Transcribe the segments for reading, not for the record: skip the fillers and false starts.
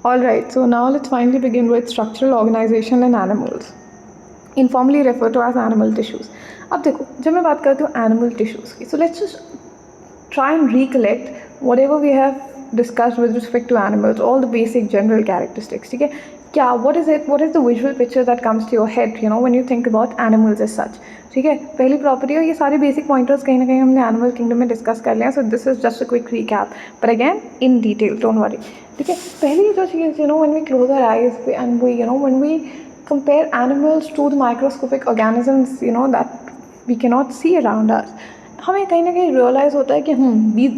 Alright, so now let's finally begin with structural organization in animals, informally referred to as animal tissues. अब देखो, जब मैं बात करती हूँ animal tissues की, so let's just try and recollect whatever we have discussed with respect to animals, all the basic general characteristics. ठीक है, क्या what is it, what is the visual picture that comes to your head, you know, when you think about animals as such. ठीक है, पहली property और ये सारे basic pointers कहीं ना कहीं हमने एनिमल किंगडम में डिस्कस कर लिया, so this is just a quick recap, पर again in detail, don't worry. ठीक है, पहली जो चीज़, you know, when we close our eyes and we, you know, when we compare animals to the microscopic organisms, you know, that we cannot see around us, हमें कहीं ना कहीं realise होता है कि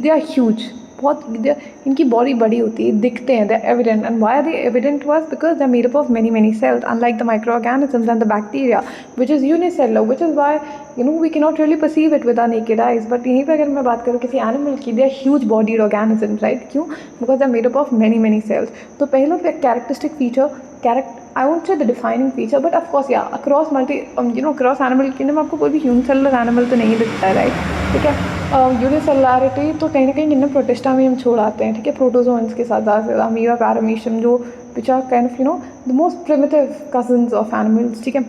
दे आर ह्यूज, बहुत इनकी बॉडी बड़ी होती है, दिखते हैं, they are evident. And why are they evident was because they are made up of many many cells, unlike the micro organisms and the bacteria which is unicellular, which is why, you know, we can not really perceive it with our naked eyes. But यहीं पर अगर मैं बात करूँ किसी animal की, they are huge bodied organisms, right? क्यों? Because they are made up of many many cells. तो पहला characteristic feature, I won't say the defining feature, but of course, yeah, across across animal kingdom आपको कोई भी unicellular animal तो नहीं दिखता है, राइट? ठीक है, यूनिसेलुलरिटी तो कहीं ना कहीं किंगडम प्रोटिस्टा में हम छोड़ आते हैं. ठीक है, प्रोटोजोन्स के साथ ज़्यादा अमीबा, पैरामीशियम, जो which are kind of, you know, the most primitive cousins of animals. ठीक है,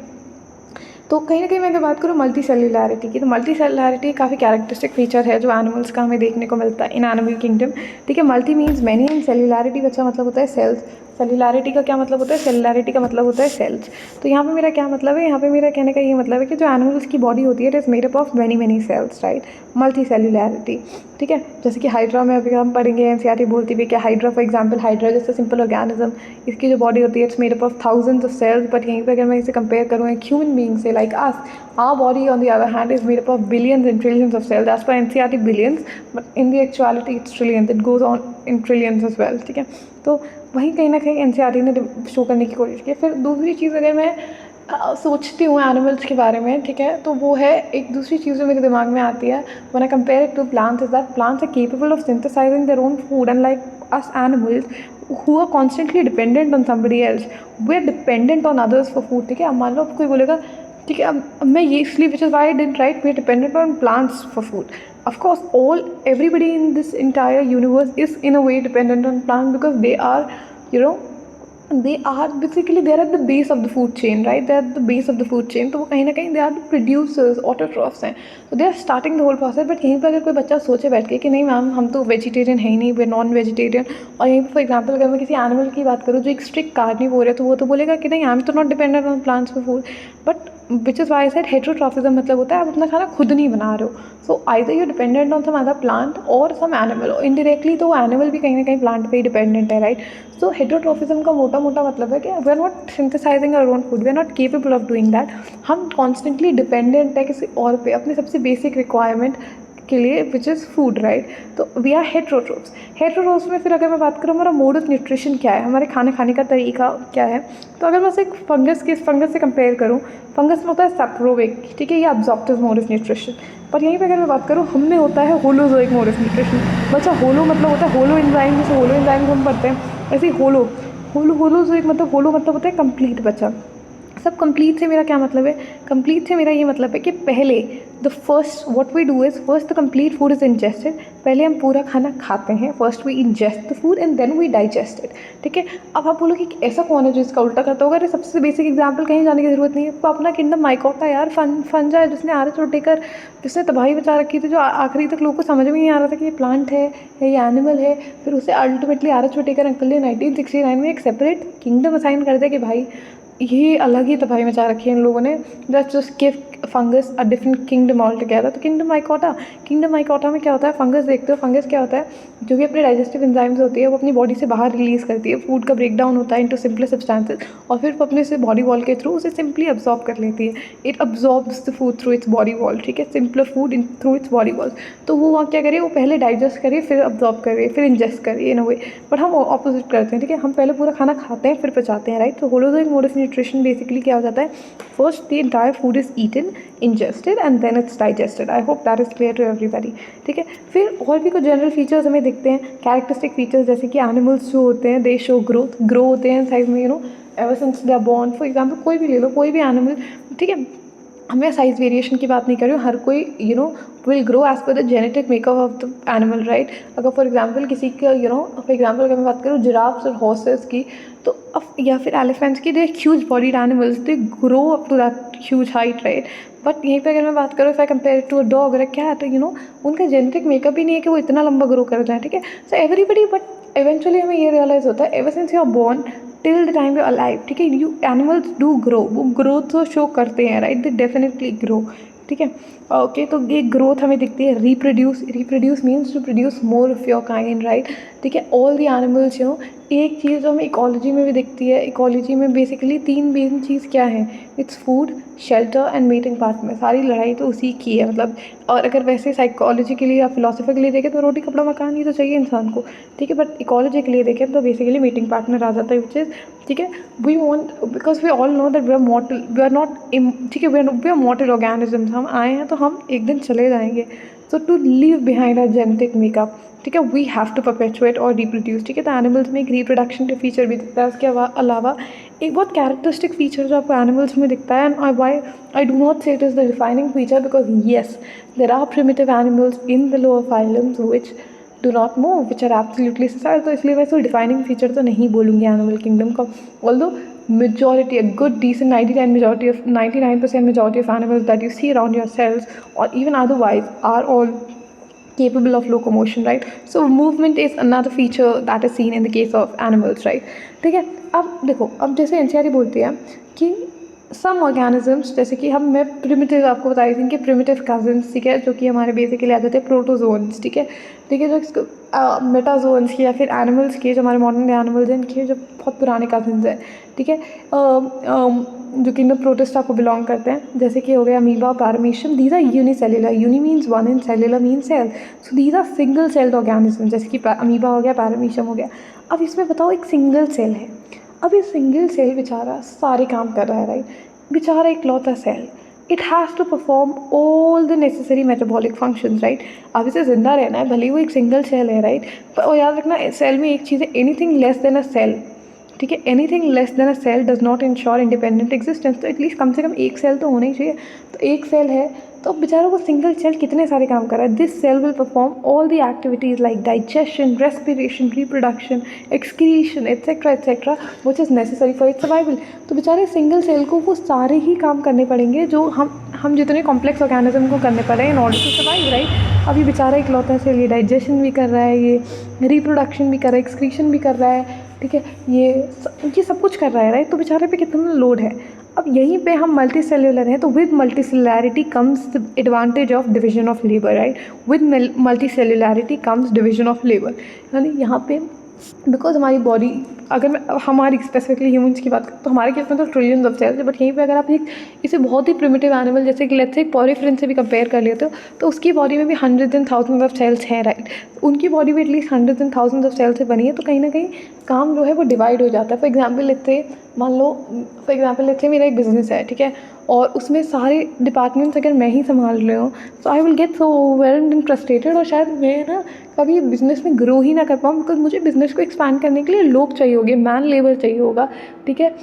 तो कहीं ना कहीं मैं अगर बात करूँ मल्टी सेलुलरिटी की, तो मल्टी सेलुलरिटी काफ़ी कैरेक्टरिस्टिक फीचर है जो एनिमल्स का हमें देखने को मिलता है इन एनिमल किंगडम. ठीक है, multi means many and cellularity का अच्छा मतलब होता है सेल्स. सेलुलरिटी का क्या मतलब होता है? सेलुलरिटी का मतलब होता है सेल्स. तो यहाँ पे मेरा क्या मतलब है? यहाँ पे मेरा कहने का ये मतलब है कि जो एनिमल्स की बॉडी होती है it is made up of many many cells, right? Multi cellularity. ठीक है, जैसे कि हाइड्रा में अभी हम पढ़ेंगे, एनसीईआरटी बोलती भी कि हाइड्रा, फॉर एग्जांपल, हाइड्रा जैसे सिंपल ऑर्गेनिज्म, इसकी जो बॉडी होती है it's made up of thousands of cells. But यहीं पे अगर मैं इसे कंपेयर करूँ एक ह्यूमन बीइंग से, like us, our body on the other hand is made up of billions and trillions of cells. As per NCERT billions, but in the actuality it's trillions. It goes on in trillions as well. ठीक है, तो वहीं कहीं ना कहीं NCERT ने show करने की कोशिश की. फिर दूसरी चीज़ अगर मैं सोचती हूँ एनिमल्स के बारे में, ठीक है, तो वो है, एक दूसरी चीज़ जो मेरे दिमाग में आती है when I compare it to plants, is that plants are capable of synthesising their own food, and like us animals who are constantly dependent on somebody else, we are dependent on others for food. ठीक है, अब मान लो कोई बोलेगा, ठीक है, अब मैं ये इसलिए, which is why I didn't write, we are dependent on plants for food. Of course, everybody in this entire universe is in a way dependent on plants because they are, you know, they are basically, they are at the base of the food chain, right? They are at the base of the food chain. तो वो कहीं ना कहीं they are the producers, autotrophs हैं, so they are starting the whole process. but यहीं पर अगर कोई बच्चा सोचे बैठ के कि नहीं मैम हम तो वेजिटेरियन है ही नहीं, वे नॉन वेजिटेरियन, और यहीं पर फॉर एग्जाम्पल अगर मैं किसी एनिमल की बात करूँ जो एक स्ट्रिक्ट कार्निवोर है, तो वो तो बोलेगा कि नहीं I am to not dependent on plants for food. But which is why said heterotrophism मतलब होता है आप अपना खाना खुद नहीं बना रहे हो. So either you dependent on some other plant or some animal, indirectly तो वो एनिमल भी कहीं ना कहीं प्लांट पे ही डिपेंडेंट है, राइट? सो हेटेरोट्रॉफिज्म का मोटा मोटा मतलब है कि we are not synthesising our own food, we are not capable of doing that. हम कॉन्स्टेंटली डिपेंडेंट है किसी और पे अपने सबसे बेसिक रिक्वायरमेंट के लिए, विच इज़ फूड, राइट? तो वी आर हेटेरोट्रॉफ्स. हेटेरोट्रॉफ्स में फिर अगर मैं बात करूँ हमारा मोड ऑफ न्यूट्रिशन क्या है, हमारे खाने खाने का तरीका क्या है, तो अगर मैं उसे एक फंगस से कंपेयर करूँ, फंगस में होता है सैप्रोविक, ठीक है, ये अब्जॉर्प्टिव मोड ऑफ न्यूट्रिशन. पर यहीं पे अगर मैं बात करूँ हम में होता है होलोजोइक मोड ऑफ न्यूट्रिशन. बच्चा होलो मतलब होता है होलो एंजाइम, जैसे होलो एंजाइम हम पढ़ते हैं ऐसे ही होलोजोइक मतलब होलो मतलब होता है कंप्लीट. बच्चा सब कंप्लीट से मेरा क्या मतलब है? कंप्लीट से मेरा ये मतलब है कि पहले the first what we do is first the complete food is ingested. पहले हम पूरा खाना खाते हैं, first we ingest the food and then we digest it. ठीक है, अब आप बोलोगे कि ऐसा कौन है जो इसका उल्टा करता होगा? अरे सबसे बेसिक एग्जाम्पल, कहीं जाने की जरूरत नहीं है, तो अपना किंगडम माइकोटा यार, फंजा है जिसने आरे चोटे कर जिसने तबाही बचा रखी थी, जो आखिरी तक लोगों को समझ में नहीं आ रहा था कि ये प्लांट है ये एनिमल है. फिर उसे अल्टीमेटली आरे चोटे कर अंकल ने 1969 में एक सेपरेट किंगडम असाइन कर दिया कि भाई ये अलग ही तबाही मचा रखी है इन लोगों ने, that's just give fungus a different kingdom all together. तो किंगडम माइकोटा में क्या होता है? फंगस देखते हो, फंगस क्या होता है? जो भी अपने डाइजेस्टिव एंजाइम्स होती है वो अपनी बॉडी से बाहर रिलीज़ करती है, फूड का ब्रेक डाउन होता है इनटू सिंपलर सब्सटेंसेस, और फिर वो अपने से बॉडी वॉल के थ्रू उसे सिंपली अब्जॉर्ब कर लेती है. It absorbs the food through its body wall. ठीक है, simpler food in through its body wall. तो वो वहाँ क्या करे, वो पहले डाइजेस्ट करे, फिर अब्जॉर्ब करे, फिर इंजेस्ट करे इन अ वे. बट हम ऑपोजिट करते हैं. ठीक है, हम पहले पूरा खाना खाते हैं फिर पचाते हैं, राइट? तो holozoic mode of nutrition basically क्या हो जाता है? First the entire food is eaten, ingested and then it's digested. I hope that is clear to everybody. ठीक है, फिर और भी कुछ जनरल फीचर्स हमें दिखते हैं, कैरेक्टरिस्टिक फीचर्स, जैसे कि एनिमल्स जो होते हैं दे शो ग्रो होते हैं साइज में, you know, ever since they are born. For example कोई भी ले लो, कोई भी एनिमल, ठीक है, मैं साइज़ वेरिएशन की बात नहीं कर रही हूँ, हर कोई will grow as per the genetic makeup of the animal, right. अगर फॉर एग्जांपल किसी का फॉर एग्जांपल अगर मैं बात करूँ जिराफ्स और हॉर्सेस की, तो या फिर एलिफेंट्स की, they huge bodied animals, they grow up to that huge height, right. But यहीं पे अगर मैं बात करूँ if I compare to a dog और अ कैट, उनका जेनेटिक मेकअप ही नहीं है कि वो इतना लंबा ग्रो कर जाए, ठीक है। सो एवरीबडी, बट इवेंचुअली हमें ये रियलाइज़ होता है ever since you are born till the time you alive, ठीक है, यू एनिमल्स डू ग्रो, वो ग्रोथ तो शो करते हैं, राइट, दे डेफिनेटली ग्रो, ठीक है। ओके, तो ये ग्रोथ हमें दिखती है। Reproduce means to produce more of your kind, right, ठीक है। ऑल द एनिमल्स एक चीज़ जो हमें इकोलॉजी में भी दिखती है, इकोलॉजी में बेसिकली 3 मेन चीज़ क्या है, its food, shelter and meeting partner. सारी लड़ाई तो उसी की है, मतलब। और अगर वैसे साइकोलॉजी के लिए या फिलोसफी के लिए देखें तो रोटी कपड़ा मकान ही तो चाहिए इंसान को, ठीक है। बट इकोलॉजी के लिए देखें तो बेसिकली मीटिंग पार्टनर आ जाता है, विच इज़, ठीक है, we want, because we all know that we are mortal, we are not, ठीक है, वी आर मॉर्टल ऑर्गेनिजम्स, हम आए हैं तो हम एक दिन चले जाएंगे। So to leave behind our genetic makeup, ठीक है, वी हैव टू परपेचुएट और रिप्रोड्यूस, ठीक है। तो एनिमल्स में एक रिप्रोडक्शन का फीचर भी दिखता है। उसके अलावा एक बहुत कैरेक्टरिस्टिक फीचर जो आपको एनिमल्स में दिखता है, and why I do not say it is the defining feature, because yes there are primitive animals in the lower phylums which do not move, which are absolutely sessile. तो इसलिए वैसे defining feature तो नहीं बोलूँगी animal kingdom का, although majority, a good decent 99% majority of animals that you see around yourselves or even otherwise are all capable of locomotion, right? So movement is another feature that is seen in the case of animals, right? ठीक है। अब देखो, अब जैसे NCERT बोलती है कि सम organisms, जैसे कि मैं प्रिमिटिव आपको बता रही थी कि प्रिमिटिव कजन्स, ठीक है, जो कि हमारे बेसिकली आ जाते हैं प्रोटोजोन्स, ठीक है, ठीक है, जो मेटाजोन्स की या फिर एनिमल्स के, जो हमारे मॉडर्न डे एनिमल्स हैं, इनके जो बहुत पुराने कजन्स हैं, ठीक है, जो किंगडम प्रोटिस्टा को बिलोंग करते हैं, जैसे कि हो गया amoeba, paramecium, these are unicellular, uni means one and cellular means cell, so these are single celled organism, जैसे कि अमीबा हो गया, पैरामीशियम हो गया। अब इसमें बताओ एक सिंगल सेल है, अब ये सिंगल सेल बेचारा सारे काम कर रहा है, राइट, बेचारा इकलौता cell, it has to perform all the necessary metabolic functions, right. अब इसे जिंदा रहना है, भले ही वो एक सिंगल सेल है, राइट, और याद रखना सेल में एक चीज़ है, anything less than a cell, ठीक है, anything less than a cell does not ensure independent existence. तो एटलीस्ट कम से कम एक सेल तो होना ही चाहिए। तो एक सेल है तो बेचारों को सिंगल सेल कितने सारे काम कर रहा है। This cell will perform all the activities like digestion, respiration, reproduction, excretion, etcetera which is necessary for its survival. तो बेचारे सिंगल सेल को वो सारे ही काम करने पड़ेंगे जो हम जितने कॉम्प्लेक्स ऑर्गेनिज्म को करने पड़े in order to survive, right. अभी बेचारा इकलौता सेल ये डाइजेशन भी कर रहा है, ये रिप्रोडक्शन भी कर रहा है, एक्सक्रीशन भी कर रहा है, ठीक है, ये सब कुछ कर रहा है, राइट। तो बेचारे पे कितना लोड है। अब यहीं पे हम मल्टी सेल्युलर हैं, तो with multi cellularity comes the advantage of division of labour, right. With multi cellularity comes division of labour, यानी यहाँ पे बिकॉज हमारी बॉडी, अगर मैं हमारी स्पेसिफिकली ह्यूमंस की बात करूँ तो हमारे केस में तो ट्रिलियंस ऑफ सेल्स है, बट यहीं पे अगर आप इसे बहुत ही प्रिमिटिव एनिमल जैसे कि लेट्स से पॉरीफ्रेंस से भी कंपेयर कर लेते हो, तो उसकी बॉडी में भी hundreds and thousands of cells हैं, राइट। उनकी बॉडी भी at least hundreds and thousands of cells से बनी है, तो कहीं ना कहीं काम जो है वो डिवाइड हो जाता है। फॉर एग्जाम्पल लेट्स से मेरा एक बिजनेस है, ठीक है, और उसमें सारे डिपार्टमेंट्स अगर मैं ही संभाल रही हूँ, तो I will get so overwhelmed and frustrated, और शायद मैं ना कभी बिज़नेस में ग्रो ही ना कर पाऊँ, बिकॉज मुझे बिज़नेस को एक्सपैंड करने के लिए लोग चाहिए होंगे, मैन लेबर चाहिए होगा, ठीक है।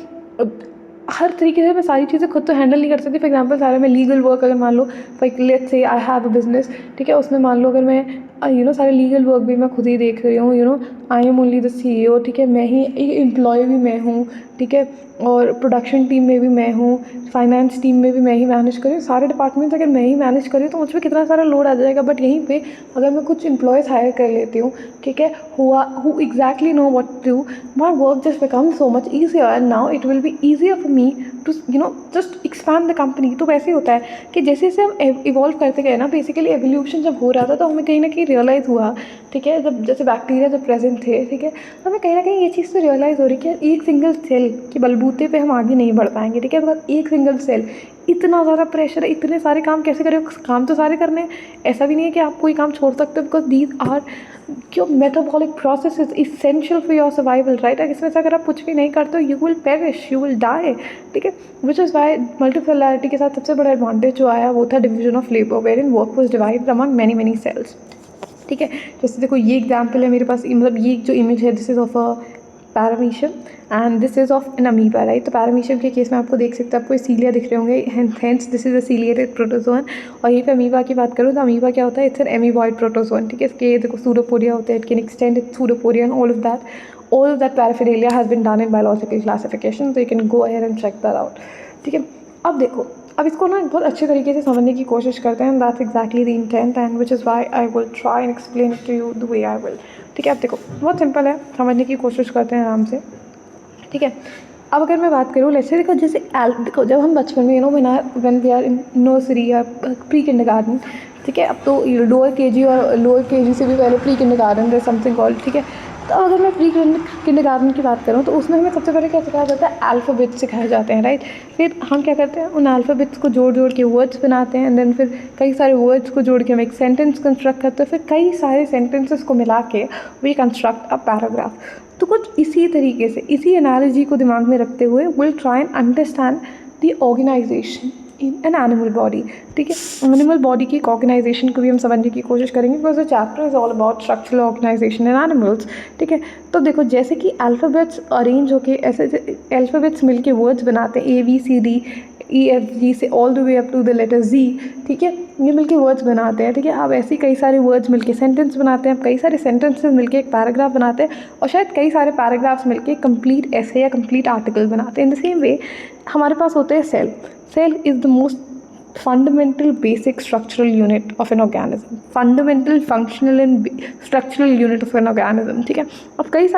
हर तरीके से मैं सारी चीज़ें खुद तो हैंडल नहीं कर सकती। फॉर एग्जांपल सारे मैं लीगल वर्क अगर मान लो, let's say I have a business, ठीक है, उसमें मान लो अगर मैं सारे लीगल वर्क भी मैं खुद ही देख रही हूँ, I am only the CEO, ठीक है, मैं ही एम्प्लॉय भी मैं हूँ, ठीक है, और प्रोडक्शन टीम में भी मैं हूँ, फाइनेंस टीम में भी मैं ही मैनेज कर रही हूँ, सारे डिपार्टमेंट्स अगर मैं ही मैनेज कर रही हूँ तो मुझ पर कितना सारा लोड आ जाएगा। बट यहीं पे अगर मैं कुछ एम्प्लॉयज़ हायर कर लेती हूँ, ठीक है, who exactly know what to do, my work just become so much easier, and now it will be easier for me to just expand the company. तो वैसे ही होता है कि जैसे जैसे हम इवॉल्व करते गए ना, बेसिकली एवोल्यूशन जब हो रहा था तो हमें कहीं ना कहीं रियलाइज़ हुआ, ठीक है, जब जैसे बैक्टीरिया जब प्रेजेंट थे, ठीक है, तो हमें कहीं ना कहीं ये चीज़ तो रियलाइज़ हो रही है कि एक सिंगल सेल के बलबूते पे हम आगे नहीं बढ़ पाएंगे, ठीक है, बिकॉज एक सिंगल सेल, इतना ज़्यादा प्रेशर है, इतने सारे काम कैसे करें, काम तो सारे करने हैं, ऐसा भी नहीं है कि आप कोई काम छोड़ सकते हो, because these are your metabolic process is essential for your survival, right. इसमें से अगर आप कुछ भी नहीं करते हो, you will perish, you will die, ठीक है, विच इज़ वाई मल्टीसेलुलैरिटी के साथ सबसे बड़ा एडवांटेज जो आया वो था division of labour, wherein work was divided among many cells, ठीक है। जैसे देखो ये एग्जाम्पल है मेरे पास, मतलब ये जो इमेज है this is of a paramecium and this is of an amoeba, right. तो पैरामीशियम के केस में आपको देख सकते हैं, आपको सीलिया दिख रहे होंगे, hence this is a ciliated protozoan. और यहीं पे अमीबा की बात करूँ तो अमीबा क्या होता है, इट्स एन एमीबॉइड प्रोटोजोन, ठीक है। इसके देखो सूडोपोडिया होते हैं, it can extend it's pseudopodia and all of that paraphernalia has been done in biological classification, so you can go ahead and check that out, ठीक है। अब देखो, अब इसको ना बहुत अच्छे तरीके से समझने की कोशिश करते हैं, that's exactly the intent and which is why I will try and explain to you the way I will, ठीक है। अब देखो बहुत सिंपल है, समझने की कोशिश करते हैं आराम से, ठीक है। अब अगर मैं बात करूँ, लेट्स से देखो जैसे देखो जब हम बचपन में when we are in nursery या प्री किंडरगार्टन, ठीक है। अब तो लोअर केजी और लोअर केजी से भी पहले प्री किंडरगार्टन है समथिंग कॉल्ड, ठीक है। तो अब अगर मैं प्री किंडरगार्टन की बात करूँ तो उसमें हमें सबसे पहले क्या सिखाया जाता है, अल्फ़ाबेट्स सिखाए जाते हैं, राइट। फिर हम क्या करते हैं, उन अल्फ़ाबेट्स को जोड़ जोड़ के वर्ड्स बनाते हैं, एंड देन फिर कई सारे वर्ड्स को जोड़ के हम एक सेंटेंस कंस्ट्रक्ट करते हैं, फिर कई सारे सेंटेंसेस को मिला के वी कंस्ट्रक्ट अ पैराग्राफ। तो कुछ इसी तरीके से, इसी एनालॉजी को दिमाग में रखते हुए will try and understand the organisation in an animal body, ठीक है। एनिमल बॉडी की ऑर्गेनाइजेशन को भी हम समझने की कोशिश करेंगे, because the chapter is all about structural organisation in animals, ठीक है। तो देखो जैसे कि अल्फ़ाबेट्स अरेंज होके ऐसे अल्फ़ाबेट्स मिलके वर्ड्स बनाते हैं, ABCDEFG से all the way up to the letter Z, ठीक है। ये मिलके वर्ड्स बनाते हैं, ठीक है। अब ऐसे कई सारे वर्ड्स मिलके सेंटेंस बनाते हैं, अब कई सारे सेंटेंसेस मिलके एक पैराग्राफ बनाते हैं, और शायद कई सारे पैराग्राफ्स मिलके कंप्लीट ऐसे या कंप्लीट आर्टिकल बनाते हैं। इन द सेम वे हमारे पास होते हैं cell. Cell is the most fundamental basic structural unit of an organism, fundamental functional and structural unit of an organism, ठीक है। अब कई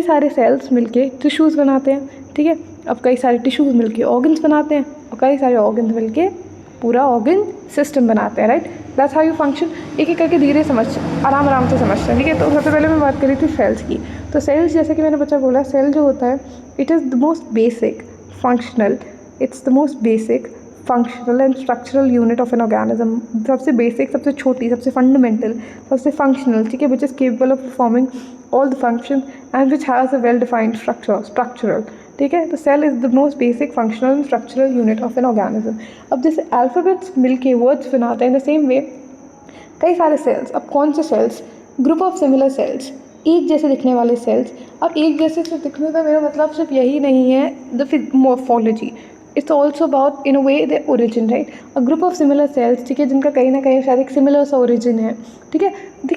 सारे सेल्स मिलके टिश्यूज़ बनाते हैं, ठीक है। अब कई सारे टिश्यूज़ मिलके ऑर्गन्स बनाते हैं, और कई सारे ऑर्गन्स मिलके पूरा ऑर्गन सिस्टम बनाते हैं, right. That's how you function. एक एक करके धीरे आराम से समझते हैं, ठीक है। तो सबसे पहले मैं बात करी थी सेल्स की। तो सेल्स, जैसे कि मैंने बच्चा बोला, सेल जो होता है it is the most basic functional, it's the most basic functional and structural unit of an organism, सबसे basic, सबसे छोटी, सबसे fundamental, सबसे functional, ठीक है, which is capable of performing all the functions and which has a well defined structural, ठीक है। तो cell is the most basic functional and structural unit of an organism। अब जैसे alphabets मिलके words बनाते हैं, in the same way कई सारे cells, अब कौन से cells, group of similar cells, एक जैसे दिखने वाले सेल्स। अब एक जैसे से दिखने का मेरा मतलब सिर्फ यही नहीं है the morphology, it's also about in a way the origin, right. A group of similar sales, ठीक है, जिनका कहीं ना कहीं शायद एक सिमिलर सा ओरिजिन है, ठीक है। They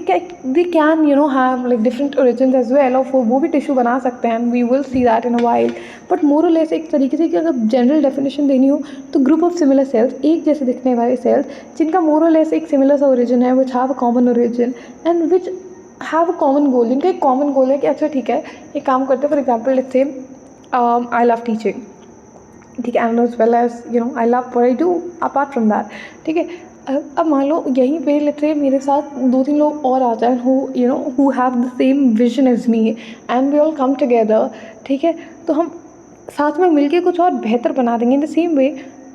can have like different origin as well, और वो भी टिश्यू बना सकते हैं, we will see that in a while. But more और लेस एक तरीके से कि अगर जनरल डेफिनेशन देनी हो तो ग्रुप ऑफ सिमिलर सेल्स, एक जैसे दिखने वाले सेल्स जिनका मोर और लेस एक सिमिलर सा ओरिजिन है, विच have a common origin and which have a common goal. जिनका एक कॉमन गोल है कि अच्छा ठीक है एक काम करते हैं, for example let's say I love teaching, ठीक है, and as well as I love what I do apart from that, ठीक है। अब मान लो यहीं पे लेट्स से मेरे साथ 2-3 लोग और आ जाए who have the same vision as me and we all come together, ठीक है। तो हम साथ में मिलके कुछ और बेहतर बना देंगे। इन द सेम वे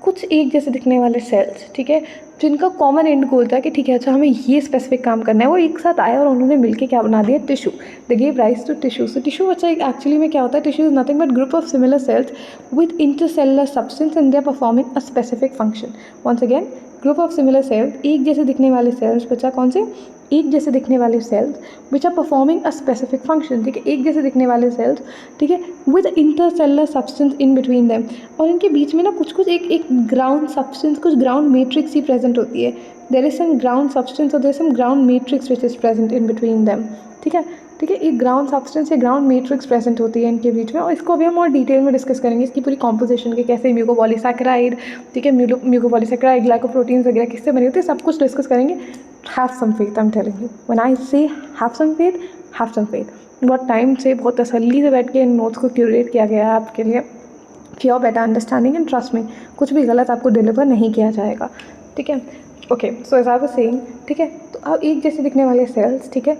कुछ एक जैसे दिखने वाले सेल्स, ठीक है, जिनका कॉमन एंड गोल था कि ठीक है अच्छा हमें ये स्पेसिफिक काम करना है, वो एक साथ आए और उन्होंने मिलके क्या बना दिया, tissue. They give rise to tissue. So tissue अच्छा एक्चुअली में क्या होता है, tissue is nothing but group of similar cells with intercellular substance and they are performing a specific function. Once again group of similar cells, एक जैसे दिखने वाले sales, बच्चा कौन से, एक जैसे दिखने वाले cells which are performing a specific function, ठीक है, एक जैसे दिखने वाले सेल्स, ठीक है, with intercellular substance in between them, और इनके बीच में ना कुछ एक ग्राउंड सब्सटेंस, कुछ ग्राउंड मैट्रिक्स ही प्रेजेंट होती है। There is some ground substance और there is some ground matrix which is present in between them, ठीक है, ठीक है। एक ग्राउंड सब्सटेंस या ग्राउंड मैट्रिक्स प्रेजेंट होती है इनके बीच में, और इसको अभी हम और डिटेल में डिस्कस करेंगे, इसकी पूरी कॉम्पोजिशन के कैसे म्यूकोपॉलीसैकेराइड, ठीक है, म्यूकोपॉलीसैकेराइड ग्लाइकोप्रोटीन्स वगैरह किससे बने होते हैं, सब कुछ डिस्कस करेंगे। Have some faith, I am telling you, when I say have some faith, बहुत टाइम से बहुत तसल्ली से बैठ के इन नोट्स को क्यूरेट किया गया है आपके लिए for better understanding and trust में कुछ भी गलत आपको डिलीवर नहीं किया जाएगा, ठीक है। Okay, so as I was saying, ठीक है, तो अब एक जैसे दिखने वाले सेल्स, ठीक है,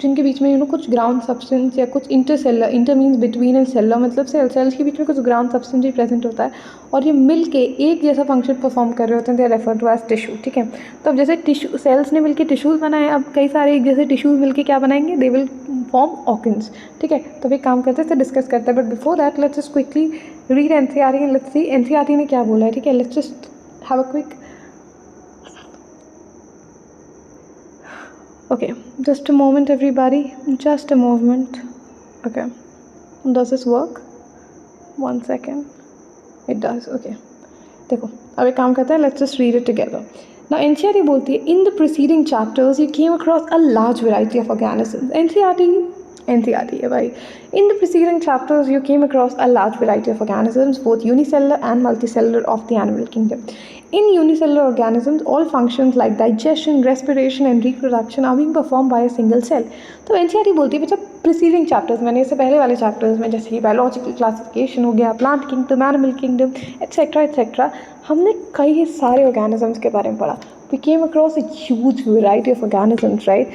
जिनके बीच में कुछ ग्राउंड सब्सटेंस या कुछ inter means between and seller, मतलब सेल्स के बीच में कुछ ग्राउंड सब्सटेंस भी प्रेजेंट होता है, और ये मिल के एक जैसा फंक्शन परफॉर्म कर रहे होते हैं, they are refer to as tissue, ठीक है। तो अब जैसे टिश्यू सेल्स ने मिलकर टिश्यूज़ बनाए, अब कई सारे एक जैसे टिश्यूज़ मिलकर क्या बनाएंगे, दे विल फॉर्म ऑर्गन्स, ठीक है। तो एक काम करते हैं, डिस्कस करते हैं, but before that let's just quickly read NCERT and let's see NCERT ने क्या बोला है, ठीक है। Let's just have a quick okay, just a moment everybody, just a moment, okay। Does this work? 1 second. It does. Okay. देखो अब एक काम करते हैं, let's just read it together. Now NCERT बोलती है in the preceding chapters you came across a large variety of organisms. NCERT है भाई. In the preceding chapters you came across a large variety of organisms, both unicellular and multicellular of the animal kingdom. In unicellular organisms, all functions like digestion, respiration and reproduction are being performed by a single cell. तो NCERT बोलती है बच्चा preceding chapters मैंने इससे पहले वाले chapters में जैसे कि बायोलॉजिकल क्लासिफिकेशन हो गया, plant kingdom, animal kingdom etcetera हमने कई सारे ऑर्गेनिजम्स के बारे में पढ़ा. We came across a huge variety of organisms, right.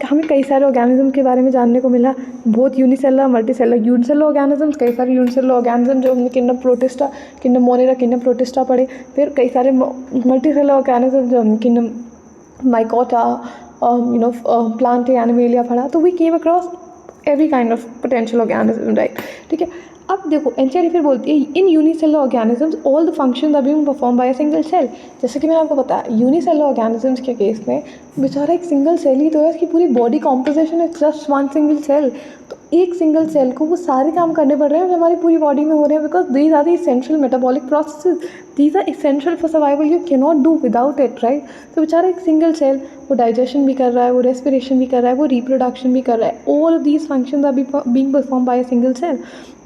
हमें कई सारे ऑर्गेनिज्म के बारे में जानने को मिला, बहुत यूनिसेलर मल्टीसेलर. यूनिसेलर ऑर्गेनिजम्स, कई सारे यूनिसेलर ऑर्गेनिज्म जो हमने kingdom protista, kingdom Monera, kingdom protista पढ़े. फिर कई सारे मल्टीसेलर ऑर्गेनिज्म जो हमने किंगडम माइकोटा, प्लांट एनिमेलिया पढ़ा. तो we came across every kind of potential organism, right. ठीक है. अब देखो एनसीईआरटी फिर बोलती है in unicellular organisms all the functions are being perform by a single cell. जैसे कि मैंने आपको बताया यूनिसेलर ऑर्गेनिजम्स के केस में बेचारा एक सिंगल सेल ही तो है, इसकी पूरी body composition is just one single cell. तो एक सिंगल सेल को वो सारे काम करने पड़ रहे हैं जो हमारी पूरी बॉडी में हो रहे हैं, because these are the essential metabolic processes, these are essential for survival, you can not do without it, right. तो बेचारा एक सिंगल सेल वो डाइजेशन भी कर रहा है, वो रेस्पिरेशन भी कर रहा है, वो रिप्रोडक्शन भी कर रहा है. All of these functions are being perform by a single cell.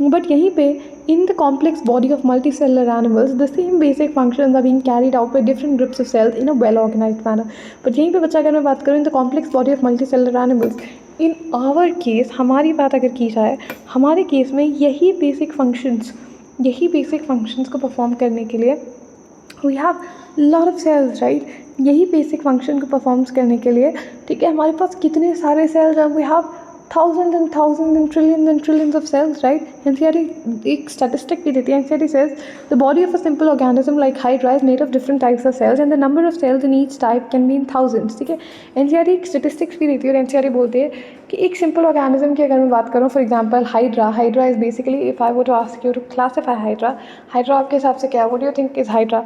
But यहीं पे in the complex body of multicellular animals the same basic functions are being carried out by different groups of cells in a well organized manner. But यहीं पे बच्चा अगर मैं बात करूँ in the complex body of multicellular animals, in our case हमारी बात अगर की जाए, हमारे केस में यही basic functions को perform करने के लिए we have lot of cells, right. यही basic function को perform करने के लिए, ठीक है, हमारे पास कितने सारे cells हैं, we have thousands and trillions of cells, right. NCERT एक statistic भी देती है. NCERT says the body of a simple organism like Hydra is made of different types of cells and the number of cells in each type can be in thousands. ठीक है. NCERT एक statistics भी देती है और NCERT बोलती है कि एक simple organism की अगर मैं बात करूँ, for example Hydra is basically, if I were to ask you to classify Hydra आपके हिसाब से क्या है? What do you think is Hydra?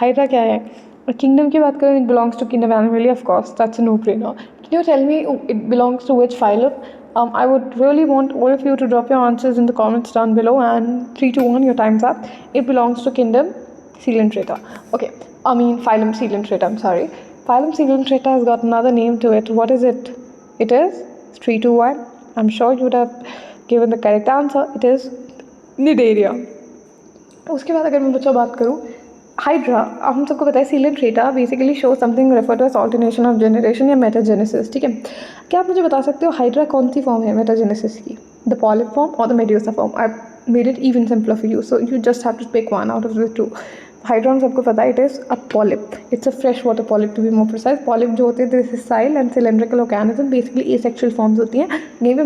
Hydra क्या है? Kingdom की बात करें, it belongs to kingdom Animalia, of course, that's a no-brainer. Can you tell me it belongs to which phylum? I would really want all of you to drop your answers in the comments down below, and 3, 2, 1, your time's up. It belongs to kingdom Coelenterata. Okay, I mean phylum Coelenterata, I'm sorry. Phylum Coelenterata has got another name to it. What is it? It is 3, 2, 1. I'm sure you would have given the correct answer. It is Cnidaria. उसके बाद अगर मैं बच्चों बात करूँ hydra, अब हम सबको पता है Coelenterata basically show something refer to as alternation of generation या मेटाजेनेसिस. ठीक है. क्या आप मुझे बता सकते हो हाइड्रा कौन सी फॉर्म है मेटाजेनेसिस की? द पॉलिप फॉर्म और the medusa form? I made it even simpler for you, so you just have to pick one out of the two. Hydra हम सबको पता है it is a polyp. It's a fresh water polyp to be more precise. Polyp जो होते हैं this is sessile and cylindrical organism, basically asexual forms होती हैं. यहीं पे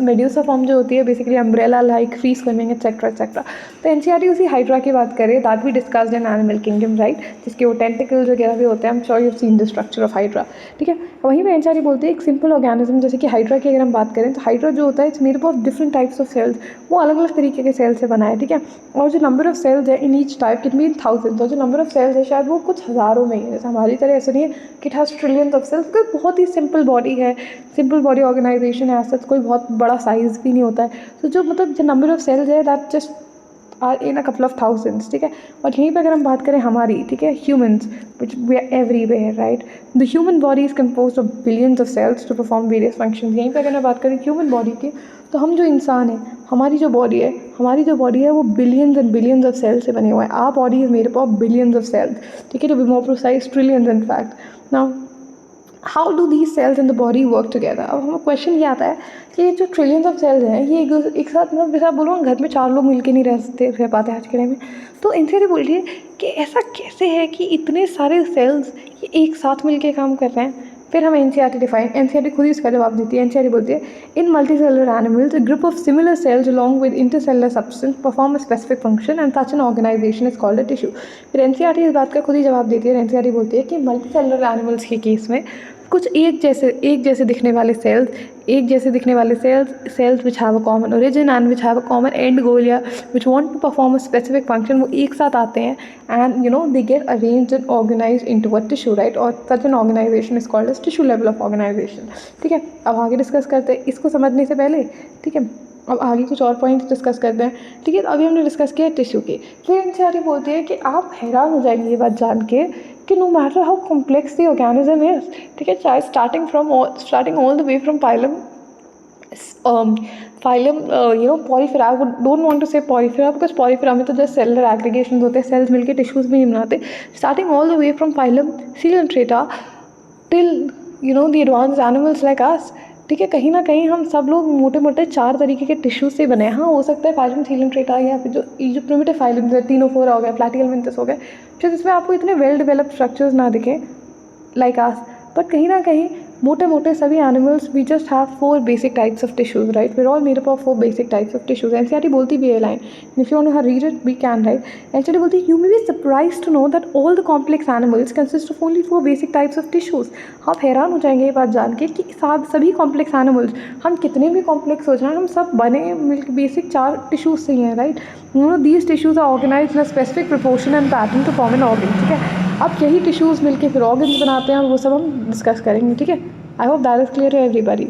मेड्यूसा फॉर्म जो होती है basically umbrella like, free swimming etcetera. तो एनसीईआरटी उसी हाइड्रा की बात करें, that we discussed in animal kingdom, right, जिसके वो टेंटिकल्स वगैरह भी होते हैं. I am sure you have seen the structure of hydra. ठीक है. वहीं पे एनसीईआरटी बोलती है एक सिंपल ऑर्गेनिज्म जैसे कि हाइड्रा की अगर हम बात करें तो हाइड्रा जो होता है it's made up of different types of cells. वो अलग अलग तरीके के सेल्स से बना है. ठीक है. और जो नंबर ऑफ सेल्स है in each type it mean thousand. और जो नंबर ऑफ सेल्स है शायद वो कुछ हज़ारों में ही है. जैसे हमारी तरह ऐसा नहीं है कि it has trillions of cells. Because बहुत ही सिंपल बॉडी है, सिंपल बॉडी ऑर्गेनाइजेशन है, ऐसा कोई बहुत बड़ा साइज़ भी नहीं होता है. तो जो मतलब जो नंबर ऑफ सेल्स है that just are in a couple of thousands. ठीक है. और यहीं पर अगर हम बात करें हमारी, ठीक है, humans which we are everywhere, right. The human body is compose of billions of cells to perform various function. यहीं पर अगर मैं बात करें ह्यूमन बॉडी की, तो हम जो इंसान है, हमारी जो बॉडी है वो billions and billions of cells से बने हुए हैं. Our body is made up of billions of cells. ठीक है. To be more precise trillions in fact. Now how do these cells in the body work together? अब हमें question ये आता है कि ये जो ट्रिलियंस ऑफ सेल्स हैं ये एक साथ, मतलब जैसा आप बोलो घर में 4 लोग मिलके नहीं रह पाते आज के टाइम में. तो इनसे बोल रही है कि ऐसा कैसे है कि इतने सारे सेल्स ये एक साथ मिलके काम कर रहे हैं. फिर हम एनसीईआरटी खुद ही इसका जवाब देती है. एनसीईआरटी बोलती है in multicellular animals a group of similar cells along with intercellular substance perform a specific function and such an organisation is called a tissue. फिर एनसीईआरटी इस बात का खुद ही जवाब देती है. एनसीईआरटी बोलती है कि मल्टीसेलुलर एनिमल्स के केस में कुछ एक जैसे दिखने वाले cells which have a common origin and which have a common and goal या which want to perform a specific function, वो एक साथ आते हैं and they get arranged and organised into a tissue, right. और such an organisation is called as tissue level of organisation. ठीक है. अब आगे डिस्कस करते हैं इसको समझने से पहले. ठीक है. अब आगे कुछ और पॉइंट्स डिस्कस करते हैं, ठीक है। तो अभी हमने डिस्कस किया टिश्यू के। फिर एनसीईआरटी बोलती है कि आप हैरान हो जाएंगे ये बात जान के कि no matter how complex the organism is, ठीक है, चाहे starting all the way from phylum Porifera, I don't want to say Porifera because Porifera में तो जस्ट सेलुलर एग्रीगेशन होते हैं, सेल्स मिलके टिश्यूज भी नहीं बनाते। Starting all the way from phylum Coelenterata till the advance animals like us, ठीक है, कहीं ना कहीं हम सब लोग मोटे मोटे 4 तरीके के टिश्यूज से बने हैं। हाँ, हो सकता है फाइलम सीलेंट्रेटा या फिर जो प्रिमिटिव फाइलम है, टीनोफोरा हो गया, प्लैटिहेलमिन्थस हो गया, शायद इसमें आपको इतने वेल डेवलप्ड स्ट्रक्चर्स ना दिखें लाइक अस, बट कहीं ना कहीं मोटे मोटे सभी animals we just have 4 basic types of tissues, right. We are all made up of 4 basic types of tissues. NCERT बोलती भी है line, if you want to read it we can, right. NCERT बोलती है you may be surprised to know that all the complex animals consist of only 4 basic types of tissues. आप हैरान हो जाएंगे ये बात जान के कि सभी कॉम्प्लेक्स एनिमल्स, हम कितने भी कॉम्प्लेक्स हो जाएं, हम सब बने मिलकर बेसिक 4 टिश्यूज से ही हैं, right. These tissues are organised in a specific proportion and pattern to form an organ, ठीक है। अब यही टिश्यूज़ मिलके फिर ऑर्गन्स बनाते हैं और वो सब हम डिस्कस करेंगे, ठीक है। I hope that is clear to everybody.